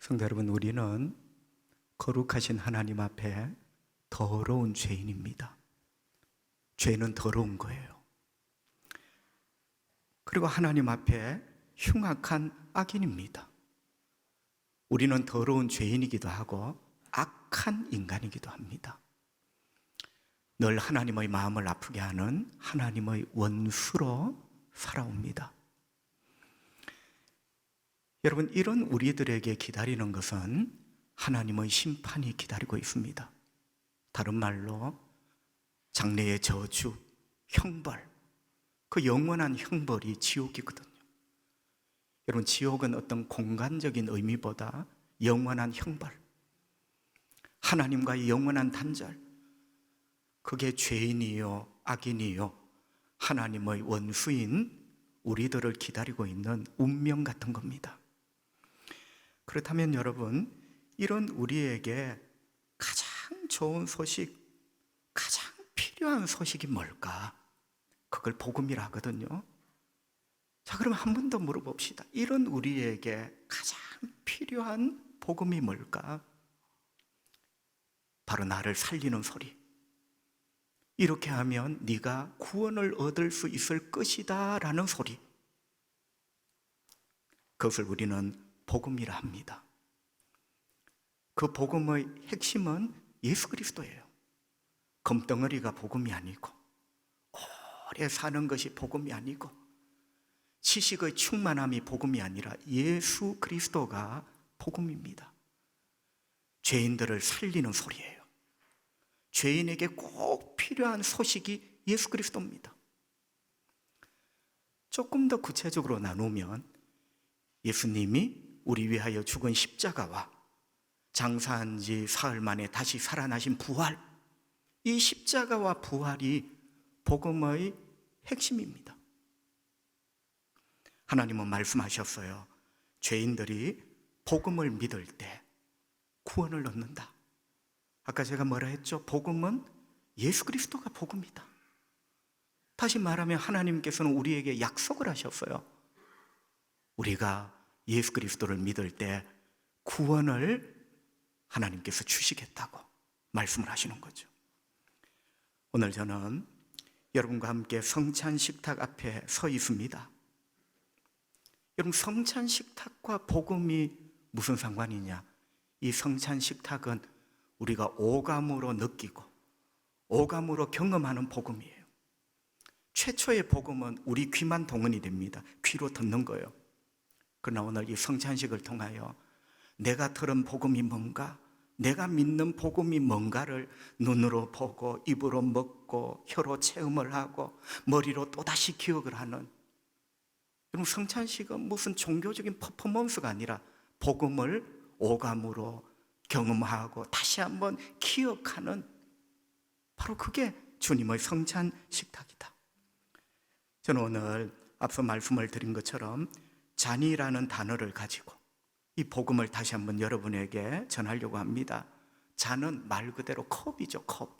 성도 여러분, 우리는 거룩하신 하나님 앞에 더러운 죄인입니다. 죄는 더러운 거예요. 그리고 하나님 앞에 흉악한 악인입니다. 우리는 더러운 죄인이기도 하고 악한 인간이기도 합니다. 늘 하나님의 마음을 아프게 하는 하나님의 원수로 살아옵니다. 여러분, 이런 우리들에게 기다리는 것은 하나님의 심판이 기다리고 있습니다. 다른 말로 장래의 저주, 형벌, 그 영원한 형벌이 지옥이거든요. 여러분, 지옥은 어떤 공간적인 의미보다 영원한 형벌, 하나님과의 영원한 단절, 그게 죄인이요 악인이요 하나님의 원수인 우리들을 기다리고 있는 운명 같은 겁니다. 그렇다면 여러분, 이런 우리에게 가장 좋은 소식, 가장 필요한 소식이 뭘까? 그걸 복음이라 하거든요. 자, 그럼 한 번 더 물어봅시다. 이런 우리에게 가장 필요한 복음이 뭘까? 바로 나를 살리는 소리. 이렇게 하면 네가 구원을 얻을 수 있을 것이다 라는 소리. 그것을 우리는 복음이라 합니다. 그 복음의 핵심은 예수 그리스도예요. 금덩어리가 복음이 아니고, 오래 사는 것이 복음이 아니고, 지식의 충만함이 복음이 아니라 예수 그리스도가 복음입니다. 죄인들을 살리는 소리예요. 죄인에게 꼭 필요한 소식이 예수 그리스도입니다. 조금 더 구체적으로 나누면 예수님이 우리 위하여 죽은 십자가와 장사한 지 사흘 만에 다시 살아나신 부활, 이 십자가와 부활이 복음의 핵심입니다. 하나님은 말씀하셨어요. 죄인들이 복음을 믿을 때 구원을 얻는다. 아까 제가 뭐라 했죠? 복음은 예수 그리스도가 복음이다. 다시 말하면 하나님께서는 우리에게 약속을 하셨어요. 우리가 예수 그리스도를 믿을 때 구원을 하나님께서 주시겠다고 말씀을 하시는 거죠. 오늘 저는 여러분과 함께 성찬 식탁 앞에 서 있습니다. 여러분, 성찬 식탁과 복음이 무슨 상관이냐? 이 성찬 식탁은 우리가 오감으로 느끼고 오감으로 경험하는 복음이에요. 최초의 복음은 우리 귀만 동원이 됩니다. 귀로 듣는 거예요. 그러나 오늘 이 성찬식을 통하여 내가 들은 복음이 뭔가, 내가 믿는 복음이 뭔가를 눈으로 보고 입으로 먹고 혀로 체험을 하고 머리로 또다시 기억을 하는, 여러분, 성찬식은 무슨 종교적인 퍼포먼스가 아니라 복음을 오감으로 경험하고 다시 한번 기억하는, 바로 그게 주님의 성찬 식탁이다. 저는 오늘 앞서 말씀을 드린 것처럼 잔이라는 단어를 가지고 이 복음을 다시 한번 여러분에게 전하려고 합니다. 잔은 말 그대로 컵이죠, 컵.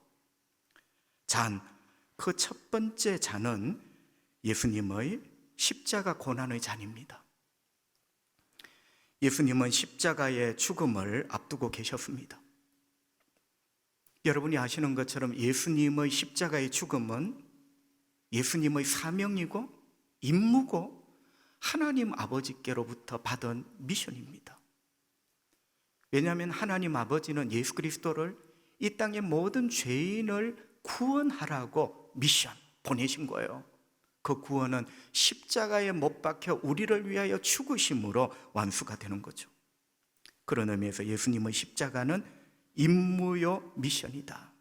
잔, 그 첫 번째 잔은 예수님의 십자가 고난의 잔입니다. 예수님은 십자가의 죽음을 앞두고 계셨습니다. 여러분이 아시는 것처럼 예수님의 십자가의 죽음은 예수님의 사명이고 임무고 하나님 아버지께로부터 받은 미션입니다. 왜냐하면 하나님 아버지는 예수 그리스도를 이 땅의 모든 죄인을 구원하라고 미션 보내신 거예요. 그 구원은 십자가에 못 박혀 우리를 위하여 죽으심으로 완수가 되는 거죠. 그런 의미에서 예수님의 십자가는 임무요 미션이다.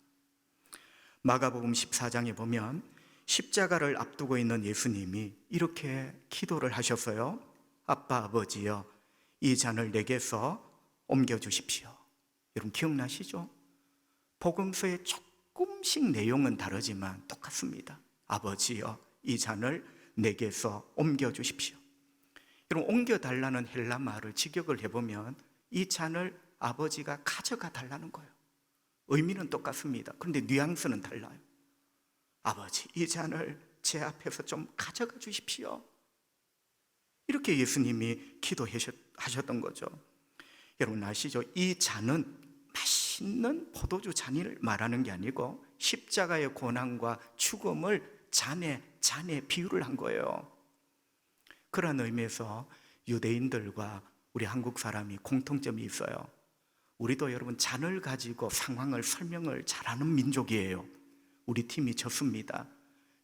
마가복음 14장에 보면 십자가를 앞두고 있는 예수님이 이렇게 기도를 하셨어요. 아빠, 아버지여, 이 잔을 내게서 옮겨주십시오. 여러분 기억나시죠? 복음서의 조금씩 내용은 다르지만 똑같습니다. 아버지여, 이 잔을 내게서 옮겨주십시오. 여러분, 옮겨달라는 헬라 말을 직역을 해보면 이 잔을 아버지가 가져가 달라는 거예요. 의미는 똑같습니다. 그런데 뉘앙스는 달라요. 아버지, 이 잔을 제 앞에서 좀 가져가 주십시오. 이렇게 예수님이 기도하셨던 거죠. 여러분 아시죠? 이 잔은 맛있는 포도주 잔을 말하는 게 아니고 십자가의 고난과 죽음을 잔에 비유를 한 거예요. 그런 의미에서 유대인들과 우리 한국 사람이 공통점이 있어요. 우리도 여러분 잔을 가지고 상황을 설명을 잘하는 민족이에요. 우리 팀이 졌습니다.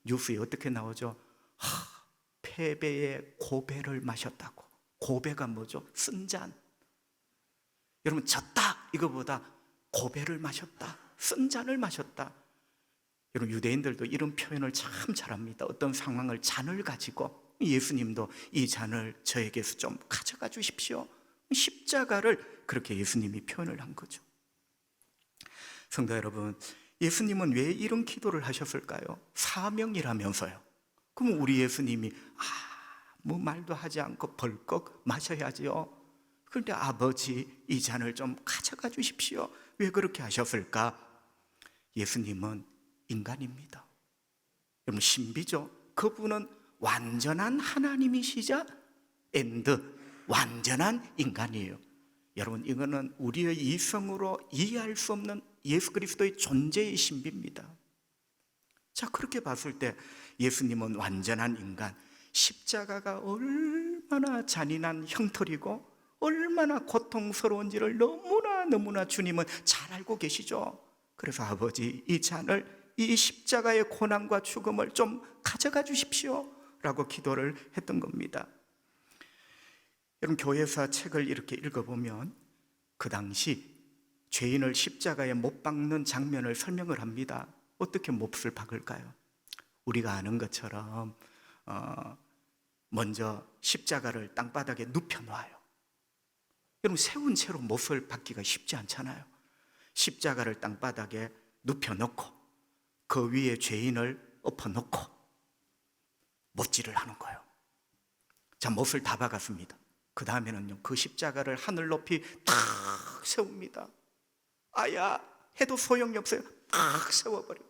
뉴스에 어떻게 나오죠? 패배의 고배를 마셨다고. 고배가 뭐죠? 쓴 잔. 여러분 졌다 이거보다 고배를 마셨다, 쓴 잔을 마셨다. 여러분 유대인들도 이런 표현을 참 잘합니다. 어떤 상황을 잔을 가지고 예수님도 이 잔을 저에게서 좀 가져가 주십시오. 십자가를 그렇게 예수님이 표현을 한 거죠. 성도 여러분, 예수님은 왜 이런 기도를 하셨을까요? 사명이라면서요. 그럼 우리 예수님이 아무 말도 하지 않고 벌컥 마셔야지요. 그런데 아버지 이 잔을 좀 가져가 주십시오. 왜 그렇게 하셨을까? 예수님은 인간입니다. 여러분 신비죠. 그분은 완전한 하나님이시자 완전한 인간이에요. 여러분 이거는 우리의 이성으로 이해할 수 없는 예수 그리스도의 존재의 신비입니다. 자, 그렇게 봤을 때 예수님은 완전한 인간, 십자가가 얼마나 잔인한 형틀이고 얼마나 고통스러운지를 너무나 주님은 잘 알고 계시죠. 그래서 아버지 이 잔을, 이 십자가의 고난과 죽음을 좀 가져가 주십시오 라고 기도를 했던 겁니다. 여러분 교회사 책을 이렇게 읽어보면 그 당시 죄인을 십자가에 못 박는 장면을 설명을 합니다. 어떻게 못을 박을까요? 우리가 아는 것처럼 먼저 십자가를 땅바닥에 눕혀놔요. 여러분 세운 채로 못을 박기가 쉽지 않잖아요. 십자가를 땅바닥에 눕혀놓고 그 위에 죄인을 엎어놓고 못질을 하는 거예요. 자, 못을 다 박았습니다. 그 다음에는요, 그 십자가를 하늘 높이 탁 세웁니다. 아야 해도 소용이 없어요. 탁 세워버려요.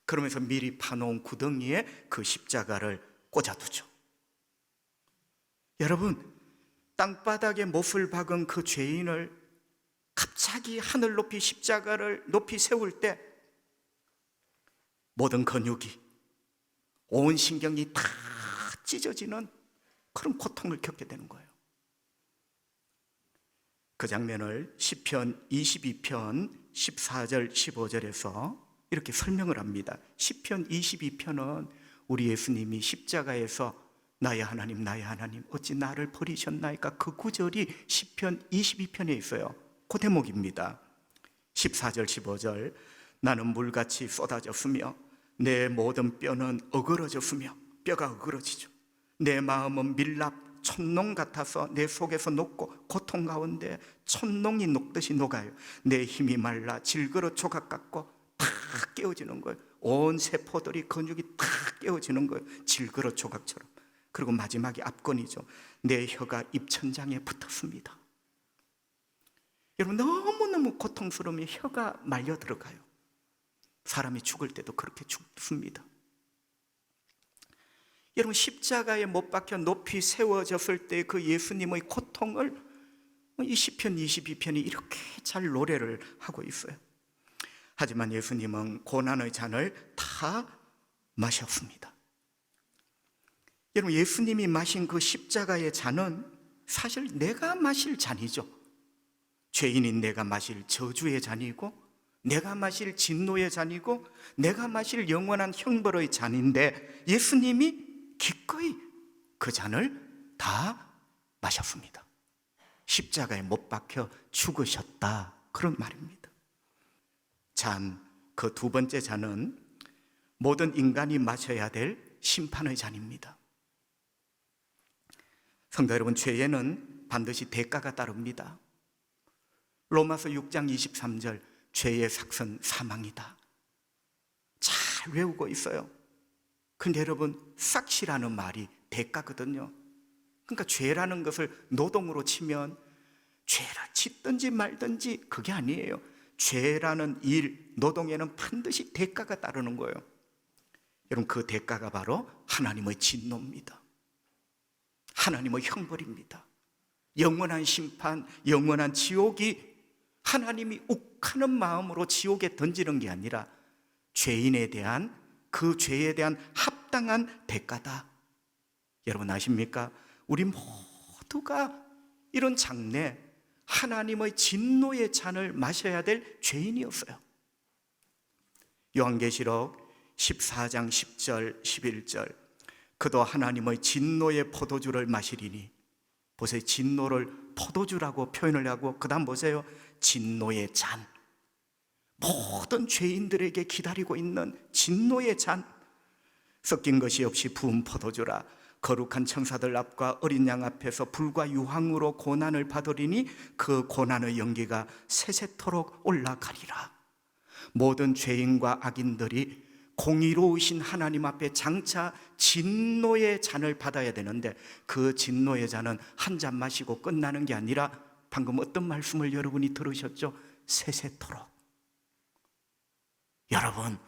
그러면서 미리 파놓은 구덩이에 그 십자가를 꽂아두죠. 여러분 땅바닥에 못을 박은 그 죄인을 갑자기 하늘 높이 십자가를 높이 세울 때 모든 근육이, 온 신경이 다 찢어지는 그런 고통을 겪게 되는 거예요. 그 장면을 시편 22편 14절 15절에서 이렇게 설명을 합니다. 시편 22편은 우리 예수님이 십자가에서 나의 하나님 어찌 나를 버리셨나이까, 그 구절이 시편 22편에 있어요. 그 대목입니다. 14절 15절 나는 물같이 쏟아졌으며 내 모든 뼈는 어그러졌으며, 뼈가 어그러지죠. 내 마음은 밀랍 촛농 같아서 내 속에서 녹고 고통 가운데 촛농이 녹듯이 녹아요. 내 힘이 말라 질그러 조각 같고 다 깨어지는 거예요. 온 세포들이 근육이 다 깨어지는 거예요. 질그러 조각처럼. 그리고 마지막에 압권이죠. 내 혀가 입천장에 붙었습니다. 여러분 너무너무 고통스러우면 혀가 말려 들어가요. 사람이 죽을 때도 그렇게 죽습니다. 여러분 십자가에 못 박혀 높이 세워졌을 때 그 예수님의 고통을 이 시편 22편이 이렇게 잘 노래를 하고 있어요. 하지만 예수님은 고난의 잔을 다 마셨습니다. 여러분 예수님이 마신 그 십자가의 잔은 사실 내가 마실 잔이죠. 죄인인 내가 마실 저주의 잔이고, 내가 마실 진노의 잔이고, 내가 마실 영원한 형벌의 잔인데 예수님이 기꺼이 그 잔을 다 마셨습니다. 십자가에 못 박혀 죽으셨다, 그런 말입니다. 잔, 그 두 번째 잔은 모든 인간이 마셔야 될 심판의 잔입니다. 성도 여러분, 죄에는 반드시 대가가 따릅니다. 로마서 6장 23절 죄의 삭은 사망이다. 잘 외우고 있어요. 근데 여러분 삭이라는 말이 대가거든요. 그러니까 죄라는 것을 노동으로 치면 죄를 짓든지 말든지 그게 아니에요. 죄라는 일, 노동에는 반드시 대가가 따르는 거예요. 여러분 그 대가가 바로 하나님의 진노입니다. 하나님의 형벌입니다. 영원한 심판, 영원한 지옥이 하나님이 욱하는 마음으로 지옥에 던지는 게 아니라 죄인에 대한, 그 죄에 대한 합당한 대가다. 여러분 아십니까? 우리 모두가 이런 장래 하나님의 진노의 잔을 마셔야 될 죄인이었어요. 요한계시록 14장 10절 11절, 그도 하나님의 진노의 포도주를 마시리니, 보세요, 진노를 포도주라고 표현을 하고 그 다음 보세요, 진노의 잔, 모든 죄인들에게 기다리고 있는 진노의 잔, 섞인 것이 없이 부은 포도주라. 거룩한 천사들 앞과 어린 양 앞에서 불과 유황으로 고난을 받으리니 그 고난의 연기가 세세토록 올라가리라. 모든 죄인과 악인들이 공의로우신 하나님 앞에 장차 진노의 잔을 받아야 되는데, 그 진노의 잔은 한 잔 마시고 끝나는 게 아니라 방금 어떤 말씀을 여러분이 들으셨죠? 세세토록. 여러분,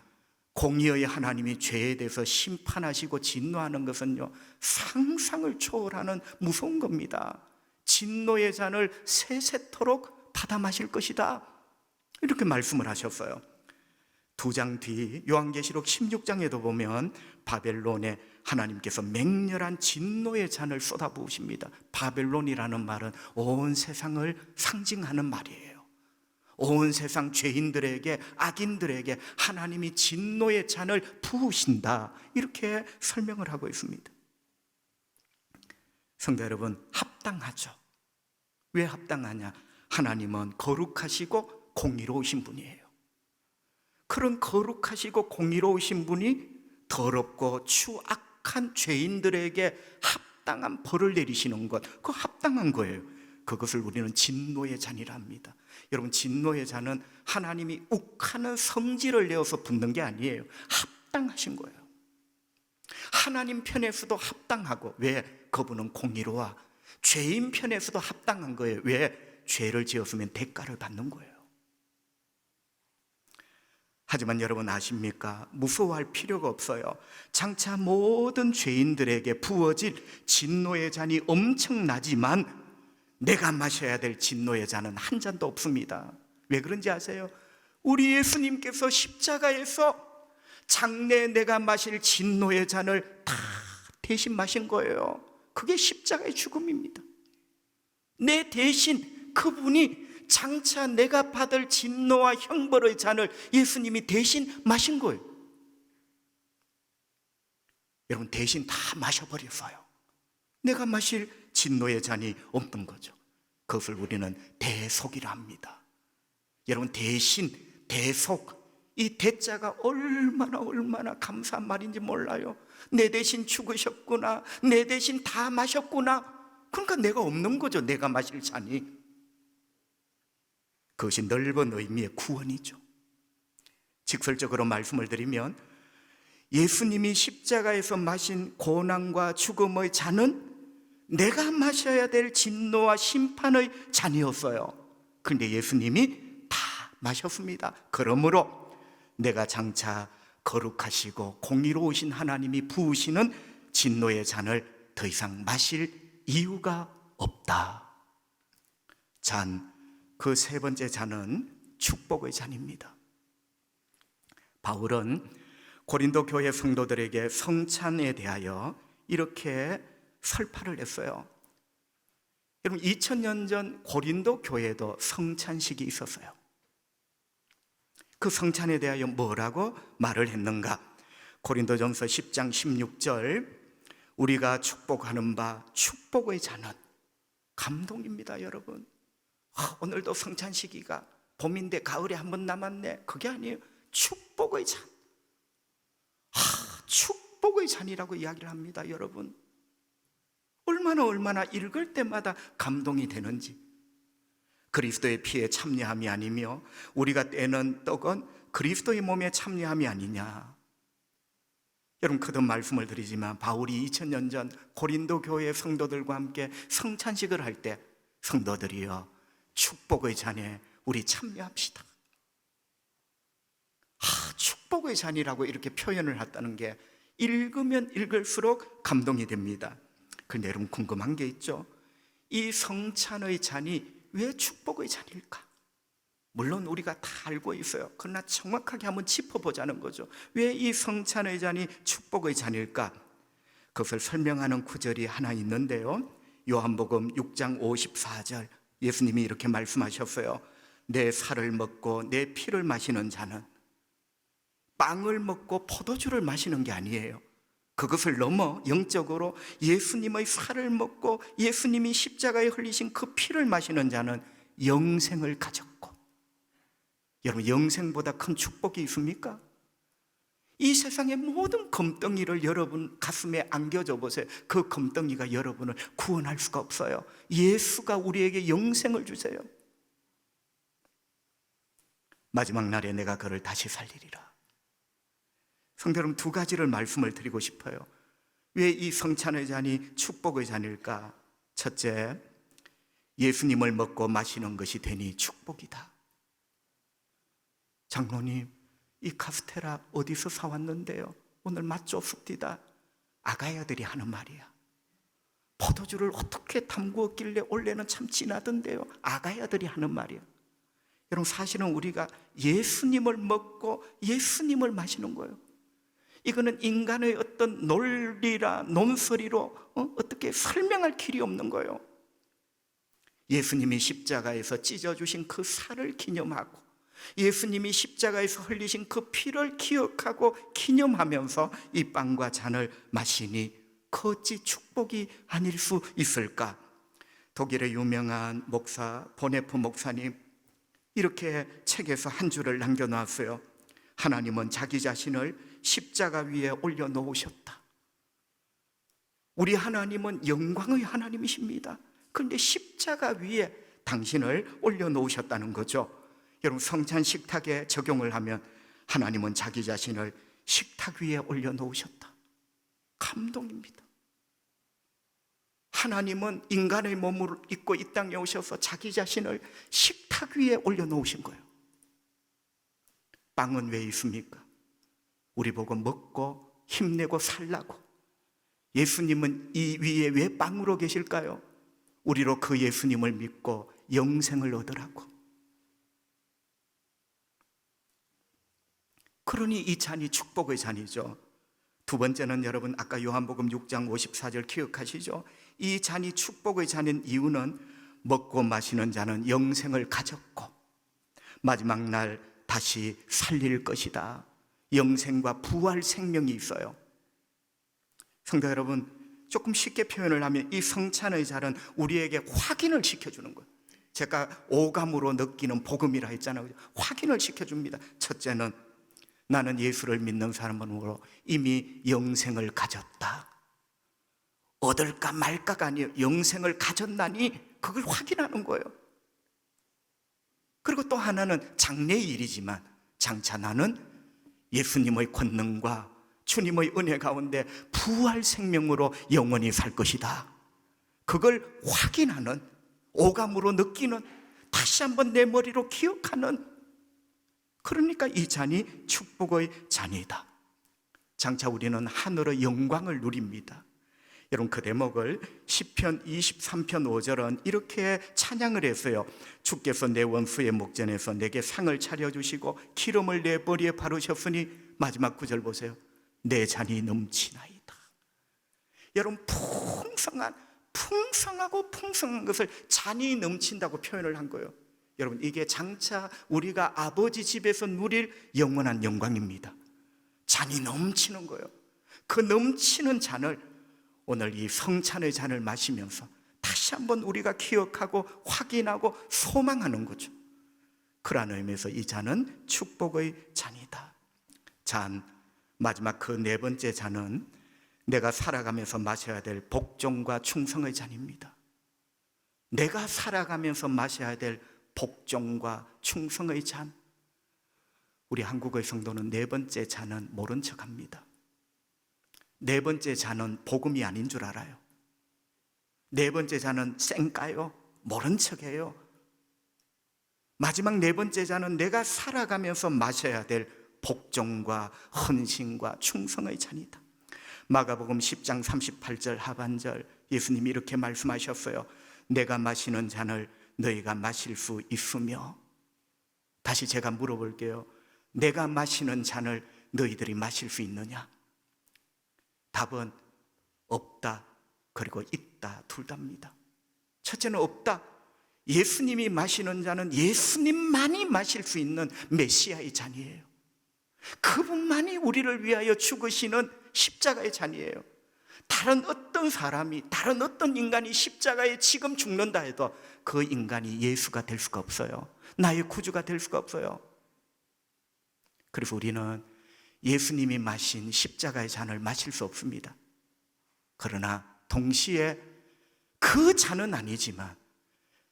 공의의 하나님이 죄에 대해서 심판하시고 진노하는 것은요, 상상을 초월하는 무서운 겁니다. 진노의 잔을 세세토록 받아 마실 것이다, 이렇게 말씀을 하셨어요. 두 장 뒤 요한계시록 16장에도 보면 바벨론에 하나님께서 맹렬한 진노의 잔을 쏟아부으십니다. 바벨론이라는 말은 온 세상을 상징하는 말이에요. 온 세상 죄인들에게, 악인들에게 하나님이 진노의 잔을 부으신다, 이렇게 설명을 하고 있습니다. 성도 여러분, 합당하죠. 왜 합당하냐? 하나님은 거룩하시고 공의로우신 분이에요. 그런 거룩하시고 공의로우신 분이 더럽고 추악한 죄인들에게 합당한 벌을 내리시는 것, 그 합당한 거예요. 그것을 우리는 진노의 잔이라 합니다. 여러분, 진노의 잔은 하나님이 욱하는 성질을 내어서 붓는 게 아니에요. 합당하신 거예요. 하나님 편에서도 합당하고, 왜? 그분은 공의로워. 죄인 편에서도 합당한 거예요. 왜? 죄를 지었으면 대가를 받는 거예요. 하지만 여러분 아십니까? 무서워할 필요가 없어요. 장차 모든 죄인들에게 부어질 진노의 잔이 엄청나지만 내가 마셔야 될 진노의 잔은 한 잔도 없습니다. 왜 그런지 아세요? 우리 예수님께서 십자가에서 장래 내가 마실 진노의 잔을 다 대신 마신 거예요. 그게 십자가의 죽음입니다. 내 대신 그분이 장차 내가 받을 진노와 형벌의 잔을 예수님이 대신 마신 거예요. 여러분, 대신 다 마셔버렸어요. 내가 마실 진노의 잔이 없는 거죠. 그것을 우리는 대속이라 합니다. 여러분, 대신, 대속, 이 대자가 얼마나 감사한 말인지 몰라요. 내 대신 죽으셨구나, 내 대신 다 마셨구나. 그러니까 내가 없는 거죠, 내가 마실 잔이. 그것이 넓은 의미의 구원이죠. 직설적으로 말씀을 드리면, 예수님이 십자가에서 마신 고난과 죽음의 잔은 내가 마셔야 될 진노와 심판의 잔이었어요. 그런데 예수님이 다 마셨습니다. 그러므로 내가 장차 거룩하시고 공의로우신 하나님이 부으시는 진노의 잔을 더 이상 마실 이유가 없다. 잔, 그 세 번째 잔은 축복의 잔입니다. 바울은 고린도 교회 성도들에게 성찬에 대하여 이렇게 설파를 했어요. 여러분, 2000년 전 고린도 교회도 성찬식이 있었어요. 그 성찬에 대하여 뭐라고 말을 했는가? 고린도전서 10장 16절, 우리가 축복하는 바 축복의 잔은, 감동입니다. 여러분, 오늘도 성찬 시기가 봄인데 가을에 한 번 남았네, 그게 아니에요. 축복의 잔, 축복의 잔이라고 이야기를 합니다. 여러분, 얼마나 읽을 때마다 감동이 되는지. 그리스도의 피에 참여함이 아니며 우리가 떼는 떡은 그리스도의 몸에 참여함이 아니냐. 여러분, 거듭 말씀을 드리지만 바울이 2000년 전 고린도 교회 성도들과 함께 성찬식을 할 때, 성도들이여, 축복의 잔에 우리 참여합시다. 축복의 잔이라고 이렇게 표현을 했다는 게 읽으면 읽을수록 감동이 됩니다. 그런데 여러분, 궁금한 게 있죠. 이 성찬의 잔이 왜 축복의 잔일까? 물론 우리가 다 알고 있어요. 그러나 정확하게 한번 짚어보자는 거죠. 왜 이 성찬의 잔이 축복의 잔일까? 그것을 설명하는 구절이 하나 있는데요, 요한복음 6장 54절, 예수님이 이렇게 말씀하셨어요. 내 살을 먹고 내 피를 마시는 자는 빵을 먹고 포도주를 마시는 게 아니에요. 그것을 넘어 영적으로 예수님의 살을 먹고 예수님이 십자가에 흘리신 그 피를 마시는 자는 영생을 가졌고, 여러분, 영생보다 큰 축복이 있습니까? 이 세상의 모든 금덩이를 여러분 가슴에 안겨줘 보세요. 그 금덩이가 여러분을 구원할 수가 없어요. 예수가 우리에게 영생을 주세요. 마지막 날에 내가 그를 다시 살리리라. 성도 여러분, 두 가지를 말씀을 드리고 싶어요. 왜 이 성찬의 잔이 축복의 잔일까? 첫째, 예수님을 먹고 마시는 것이 되니 축복이다. 장로님, 이 카스테라 어디서 사왔는데요? 오늘 맛 좋습니다. 아가야들이 하는 말이야. 포도주를 어떻게 담그었길래 원래는 참 진하던데요? 아가야들이 하는 말이야. 여러분, 사실은 우리가 예수님을 먹고 예수님을 마시는 거예요. 이거는 인간의 어떤 논리라 논설이로 어떻게 설명할 길이 없는 거예요. 예수님이 십자가에서 찢어주신 그 살을 기념하고 예수님이 십자가에서 흘리신 그 피를 기억하고 기념하면서 이 빵과 잔을 마시니 그 어찌 축복이 아닐 수 있을까? 독일의 유명한 목사 보네프 목사님, 이렇게 책에서 한 줄을 남겨놨어요. 하나님은 자기 자신을 십자가 위에 올려놓으셨다. 우리 하나님은 영광의 하나님이십니다. 그런데 십자가 위에 당신을 올려놓으셨다는 거죠. 여러분, 성찬 식탁에 적용을 하면 하나님은 자기 자신을 식탁 위에 올려놓으셨다. 감동입니다. 하나님은 인간의 몸을 입고 이 땅에 오셔서 자기 자신을 식탁 위에 올려놓으신 거예요. 빵은 왜 있습니까? 우리 보고 먹고 힘내고 살라고. 예수님은 이 위에 왜 빵으로 계실까요? 우리로 그 예수님을 믿고 영생을 얻으라고. 그러니 이 잔이 축복의 잔이죠. 두 번째는 여러분, 아까 요한복음 6장 54절 기억하시죠? 이 잔이 축복의 잔인 이유는 먹고 마시는 자는 영생을 가졌고 마지막 날 다시 살릴 것이다. 영생과 부활 생명이 있어요. 성도 여러분, 조금 쉽게 표현을 하면 이 성찬의 잔은 우리에게 확인을 시켜주는 거예요. 제가 오감으로 느끼는 복음이라 했잖아요. 확인을 시켜줍니다. 첫째는 나는 예수를 믿는 사람으로 이미 영생을 가졌다. 얻을까 말까가 아니에요. 영생을 가졌나니 그걸 확인하는 거예요. 그리고 또 하나는 장래의 일이지만 장차 나는 예수님의 권능과 주님의 은혜 가운데 부활 생명으로 영원히 살 것이다. 그걸 확인하는, 오감으로 느끼는, 다시 한번 내 머리로 기억하는, 그러니까 이 잔이 축복의 잔이다. 장차 우리는 하늘의 영광을 누립니다. 여러분, 그 대목을 시편 23편 5절은 이렇게 찬양을 했어요. 주께서 내 원수의 목전에서 내게 상을 차려주시고 기름을 내 머리에 바르셨으니, 마지막 구절 보세요. 내 잔이 넘치나이다. 여러분, 풍성하고 풍성한 것을 잔이 넘친다고 표현을 한 거예요. 여러분, 이게 장차 우리가 아버지 집에서 누릴 영원한 영광입니다. 잔이 넘치는 거예요. 그 넘치는 잔을 오늘 이 성찬의 잔을 마시면서 다시 한번 우리가 기억하고 확인하고 소망하는 거죠. 그러한 의미에서 이 잔은 축복의 잔이다. 잔, 마지막 그 네 번째 잔은 내가 살아가면서 마셔야 될 복종과 충성의 잔입니다. 내가 살아가면서 마셔야 될 복종과 충성의 잔. 우리 한국의 성도는 네 번째 잔은 모른 척합니다. 네 번째 잔은 복음이 아닌 줄 알아요. 네 번째 잔은 쌩까요? 모른 척해요. 마지막 네 번째 잔은 내가 살아가면서 마셔야 될 복종과 헌신과 충성의 잔이다. 마가복음 10장 38절 하반절, 예수님이 이렇게 말씀하셨어요. 내가 마시는 잔을 너희가 마실 수 있으며, 다시 제가 물어볼게요. 내가 마시는 잔을 너희들이 마실 수 있느냐? 답은 없다, 그리고 있다, 둘 다입니다. 첫째는 없다. 예수님이 마시는 잔은 예수님만이 마실 수 있는 메시아의 잔이에요. 그분만이 우리를 위하여 죽으시는 십자가의 잔이에요. 다른 어떤 사람이, 다른 어떤 인간이 십자가에 지금 죽는다 해도 그 인간이 예수가 될 수가 없어요. 나의 구주가 될 수가 없어요. 그래서 우리는 예수님이 마신 십자가의 잔을 마실 수 없습니다. 그러나 동시에 그 잔은 아니지만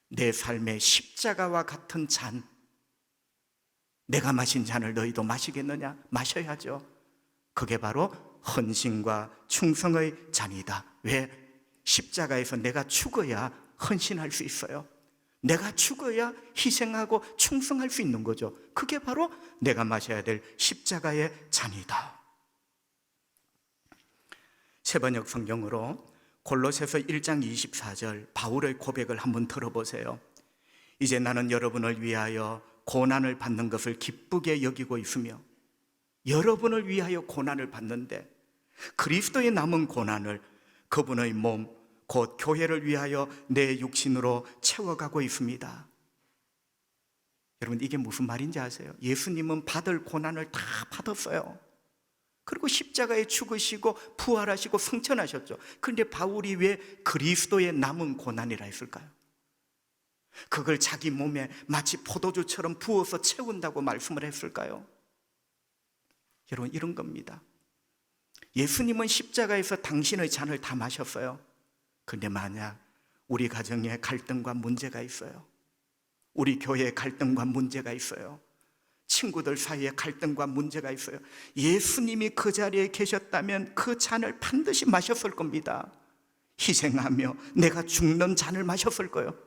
내 삶의 십자가와 같은 잔, 내가 마신 잔을 너희도 마시겠느냐? 마셔야죠. 그게 바로 헌신과 충성의 잔이다. 왜? 십자가에서 내가 죽어야 헌신할 수 있어요. 내가 죽어야 희생하고 충성할 수 있는 거죠. 그게 바로 내가 마셔야 될 십자가의 잔이다. 세번역 성경으로 골로새서 1장 24절 바울의 고백을 한번 들어보세요. 이제 나는 여러분을 위하여 고난을 받는 것을 기쁘게 여기고 있으며, 여러분을 위하여 고난을 받는데 그리스도의 남은 고난을 그분의 몸, 곧 교회를 위하여 내 육신으로 채워가고 있습니다. 여러분, 이게 무슨 말인지 아세요? 예수님은 받을 고난을 다 받았어요. 그리고 십자가에 죽으시고 부활하시고 승천하셨죠. 그런데 바울이 왜 그리스도의 남은 고난이라 했을까요? 그걸 자기 몸에 마치 포도주처럼 부어서 채운다고 말씀을 했을까요? 여러분, 이런 겁니다. 예수님은 십자가에서 당신의 잔을 다 마셨어요. 그런데 만약 우리 가정에 갈등과 문제가 있어요, 우리 교회에 갈등과 문제가 있어요, 친구들 사이에 갈등과 문제가 있어요, 예수님이 그 자리에 계셨다면 그 잔을 반드시 마셨을 겁니다. 희생하며 내가 죽는 잔을 마셨을 거예요.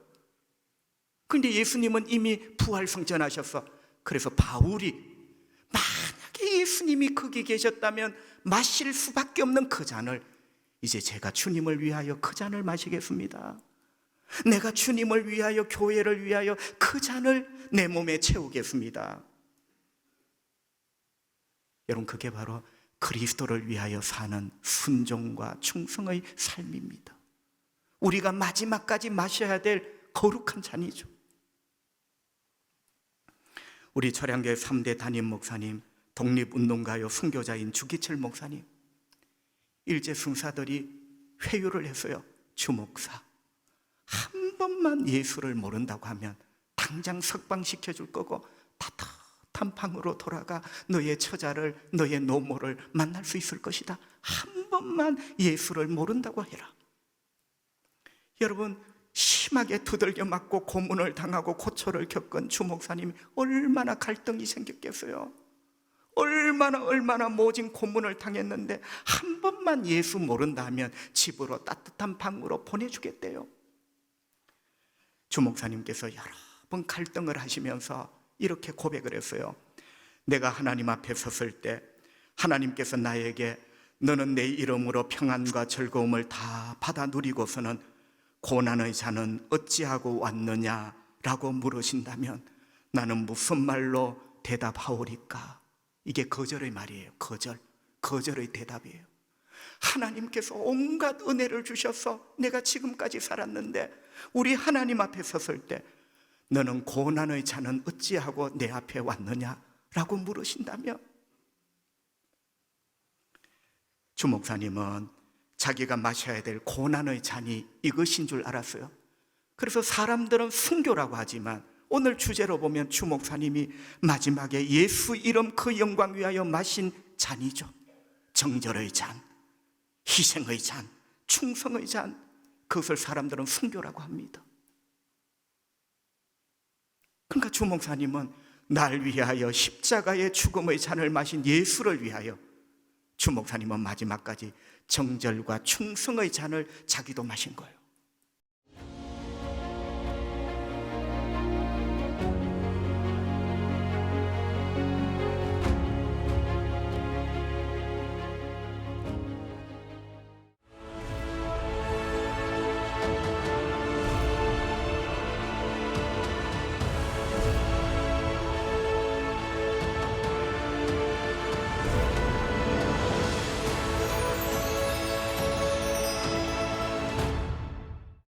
그런데 예수님은 이미 부활승천하셨어. 그래서 바울이 만약에 예수님이 거기 계셨다면 마실 수밖에 없는 그 잔을, 이제 제가 주님을 위하여 그 잔을 마시겠습니다. 내가 주님을 위하여, 교회를 위하여 그 잔을 내 몸에 채우겠습니다. 여러분, 그게 바로 그리스도를 위하여 사는 순종과 충성의 삶입니다. 우리가 마지막까지 마셔야 될 거룩한 잔이죠. 우리 철양교회 3대 담임 목사님, 독립운동가요 순교자인 주기철 목사님, 일제 승사들이 회유를 했어요. 주 목사, 한 번만 예수를 모른다고 하면 당장 석방시켜줄 거고 따뜻한 방으로 돌아가 너의 처자를, 너의 노모를 만날 수 있을 것이다. 한 번만 예수를 모른다고 해라. 여러분, 심하게 두들겨 맞고 고문을 당하고 고초를 겪은 주 목사님이 얼마나 갈등이 생겼겠어요. 얼마나 모진 고문을 당했는데 한 번만 예수 모른다 하면 집으로 따뜻한 방으로 보내주겠대요. 주 목사님께서 여러 번 갈등을 하시면서 이렇게 고백을 했어요. 내가 하나님 앞에 섰을 때 하나님께서 나에게 너는 내 이름으로 평안과 즐거움을 다 받아 누리고서는 고난의 잔은 어찌하고 왔느냐라고 물으신다면 나는 무슨 말로 대답하오리까? 이게 거절의 말이에요. 거절의 대답이에요. 하나님께서 온갖 은혜를 주셔서 내가 지금까지 살았는데 우리 하나님 앞에 섰을 때 너는 고난의 잔은 어찌하고 내 앞에 왔느냐라고 물으신다면, 주 목사님은 자기가 마셔야 될 고난의 잔이 이것인 줄 알았어요. 그래서 사람들은 순교라고 하지만 오늘 주제로 보면 주 목사님이 마지막에 예수 이름 그 영광 위하여 마신 잔이죠. 정절의 잔, 희생의 잔, 충성의 잔, 그것을 사람들은 순교라고 합니다. 그러니까 주 목사님은 날 위하여 십자가의 죽음의 잔을 마신 예수를 위하여 주 목사님은 마지막까지 정절과 충성의 잔을 자기도 마신 거예요.